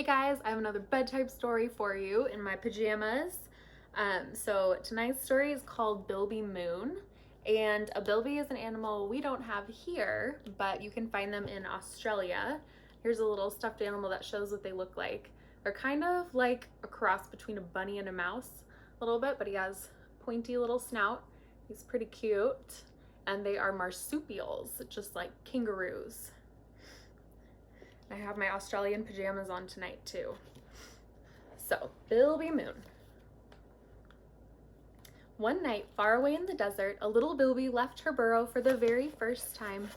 guys, I have another bedtime story for you in my pajamas. So tonight's story is called Bilby Moon, and a bilby is an animal we don't have here, but you can find them in Australia. Here's a little stuffed animal that shows what they look like. They're kind of like a cross between a bunny and a mouse a little bit, but he has pointy little snout. He's pretty cute, and they are marsupials, just like kangaroos. I have my Australian pajamas on tonight too. So, Bilby Moon. One night, far away in the desert, a little bilby left her burrow for the very first time.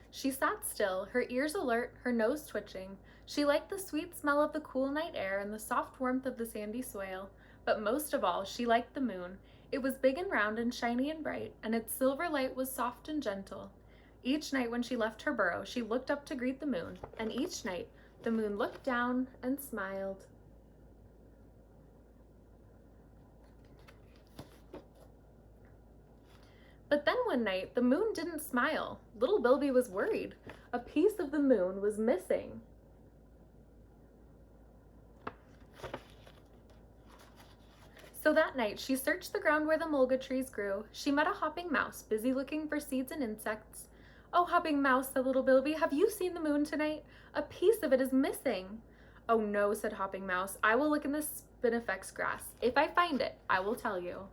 She sat still, her ears alert, her nose twitching. She liked the sweet smell of the cool night air and the soft warmth of the sandy soil. But most of all, she liked the moon. It was big and round and shiny and bright, and its silver light was soft and gentle. Each night when she left her burrow, she looked up to greet the moon, and each night the moon looked down and smiled. But then one night, the moon didn't smile. Little Bilby was worried. A piece of the moon was missing. So that night, she searched the ground where the mulga trees grew. She met a hopping mouse, busy looking for seeds and insects. "Oh, hopping mouse," said little Bilby, "have you seen the moon tonight? A piece of it is missing." "Oh no," said hopping mouse, "I will look in the spinifex grass. If I find it, I will tell you."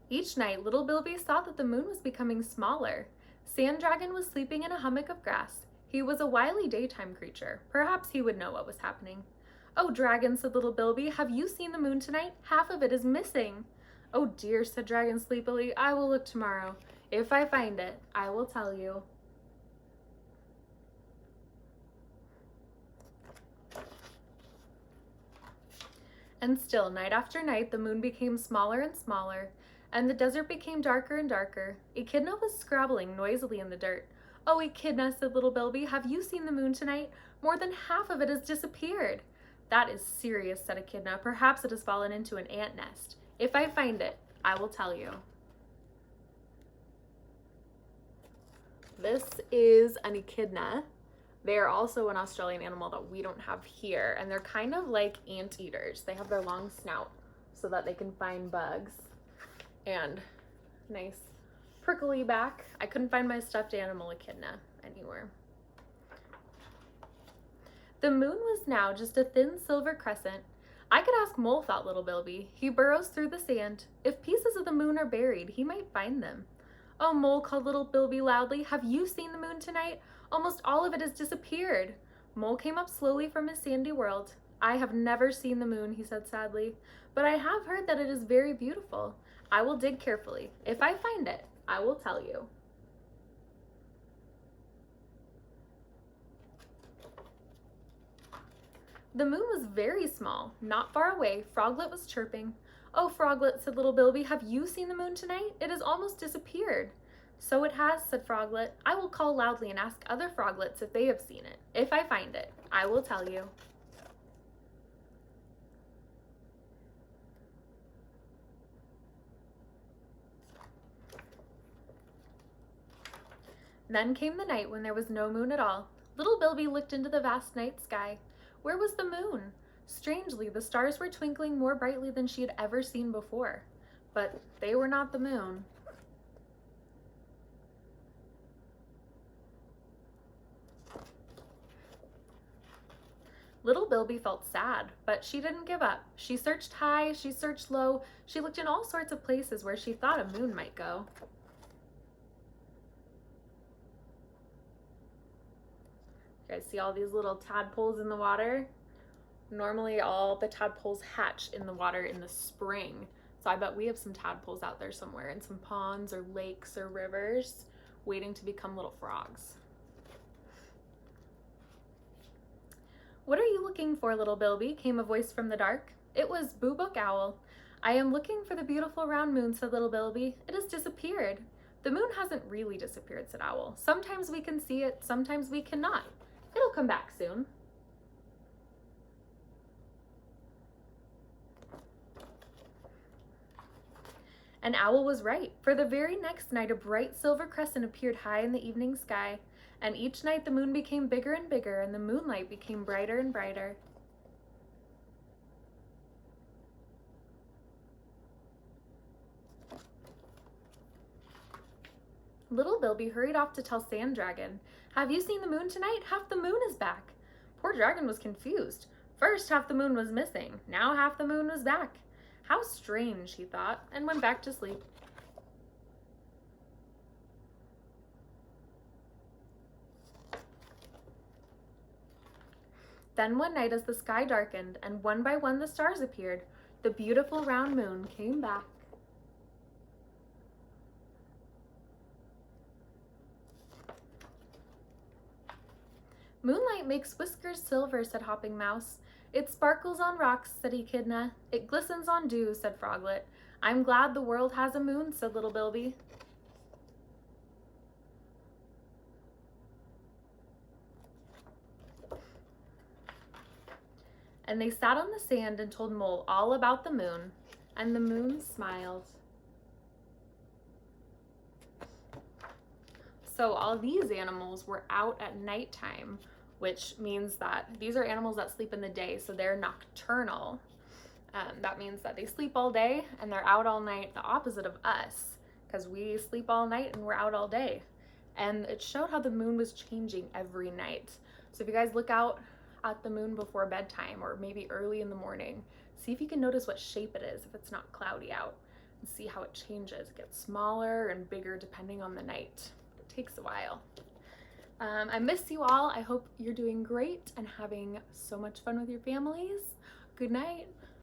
Each night, little Bilby saw that the moon was becoming smaller. Sand Dragon was sleeping in a hummock of grass. He was a wily daytime creature. Perhaps he would know what was happening. "Oh, Dragon," said little Bilby, "have you seen the moon tonight? Half of it is missing." "Oh dear," said Dragon sleepily, "I will look tomorrow. If I find it, I will tell you." And still, night after night, the moon became smaller and smaller, and the desert became darker and darker. Echidna was scrabbling noisily in the dirt. "Oh, Echidna," said little Bilby, "have you seen the moon tonight? More than half of it has disappeared." "That is serious," said Echidna. "Perhaps it has fallen into an ant nest. If I find it, I will tell you." This is an echidna. They are also an Australian animal that we don't have here, and they're kind of like anteaters. They have their long snout so that they can find bugs, and nice prickly back. I couldn't find my stuffed animal echidna anywhere. The moon was now just a thin silver crescent. "I could ask Mole," thought little Bilby. "He burrows through the sand. If pieces of the moon are buried, he might find them." "Oh, Mole," called little Bilby loudly, "have you seen the moon tonight? Almost all of it has disappeared." Mole came up slowly from his sandy world. "I have never seen the moon," he said sadly, "but I have heard that it is very beautiful. I will dig carefully. If I find it, I will tell you." The moon was very small. Not far away, Froglet was chirping. "Oh, Froglet," said little Bilby, "have you seen the moon tonight? It has almost disappeared." "So it has," said Froglet. "I will call loudly and ask other froglets if they have seen it. If I find it, I will tell you." Then came the night when there was no moon at all. Little Bilby looked into the vast night sky. Where was the moon? Strangely, the stars were twinkling more brightly than she had ever seen before. But they were not the moon. Little Bilby felt sad, but she didn't give up. She searched high, she searched low, she looked in all sorts of places where she thought a moon might go. You guys see all these little tadpoles in the water? Normally all the tadpoles hatch in the water in the spring. So I bet we have some tadpoles out there somewhere in some ponds or lakes or rivers waiting to become little frogs. "What are you looking for, little Bilby?" came a voice from the dark. It was Boo Book Owl. "I am looking for the beautiful round moon," said little Bilby. "It has disappeared." "The moon hasn't really disappeared," said Owl. "Sometimes we can see it, sometimes we cannot. It'll come back soon." And Owl was right, for the very next night a bright silver crescent appeared high in the evening sky, and each night the moon became bigger and bigger, and the moonlight became brighter and brighter. Little Bilby hurried off to tell Sand Dragon, "Have you seen the moon tonight? Half the moon is back." Poor Dragon was confused. First half the moon was missing, now half the moon was back. How strange, he thought, and went back to sleep. Then one night as the sky darkened and one by one the stars appeared, the beautiful round moon came back. "Moonlight makes whiskers silver," said Hopping Mouse. "It sparkles on rocks," said Echidna. "It glistens on dew," said Froglet. "I'm glad the world has a moon," said Little Bilby. And they sat on the sand and told Mole all about the moon, and the moon smiled. So all these animals were out at nighttime, which means that these are animals that sleep in the day, so they're nocturnal. That means that they sleep all day and they're out all night, the opposite of us, because we sleep all night and we're out all day. And it showed how the moon was changing every night. So if you guys look out at the moon before bedtime or maybe early in the morning, see if you can notice what shape it is if it's not cloudy out, and see how it changes. It gets smaller and bigger depending on the night. It takes a while. I miss you all. I hope you're doing great and having so much fun with your families. Good night.